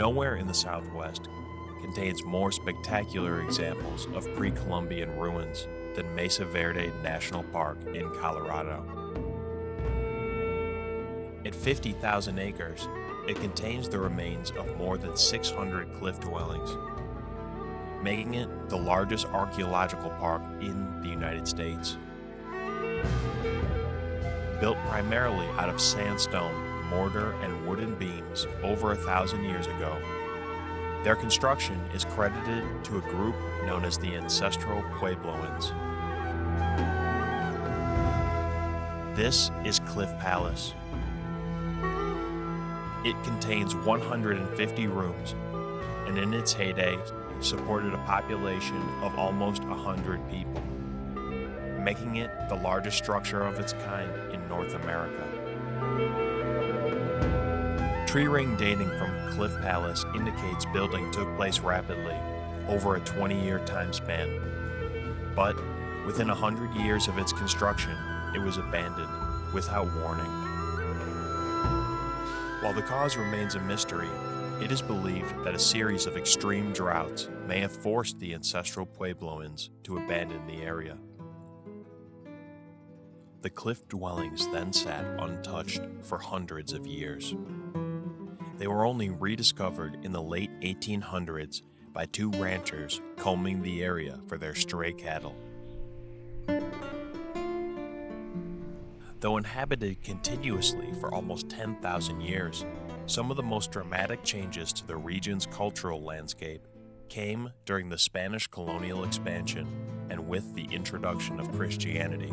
Nowhere in the Southwest contains more spectacular examples of pre-Columbian ruins than Mesa Verde National Park in Colorado. At 50,000 acres, it contains the remains of more than 600 cliff dwellings, making it the largest archaeological park in the United States. Built primarily out of sandstone, mortar, and wooden beams over 1,000 years ago, their construction is credited to a group known as the ancestral Puebloans. This is Cliff Palace. It contains 150 rooms, and in its heyday, supported a population of almost 100 people, making it the largest structure of its kind in North America. Tree ring dating from Cliff Palace indicates building took place rapidly, over a 20-year time span. But within 100 years of its construction, it was abandoned without warning. While the cause remains a mystery, it is believed that a series of extreme droughts may have forced the ancestral Puebloans to abandon the area. The cliff dwellings then sat untouched for hundreds of years. They were only rediscovered in the late 1800s by two ranchers combing the area for their stray cattle. Though inhabited continuously for almost 10,000 years, some of the most dramatic changes to the region's cultural landscape came during the Spanish colonial expansion and with the introduction of Christianity.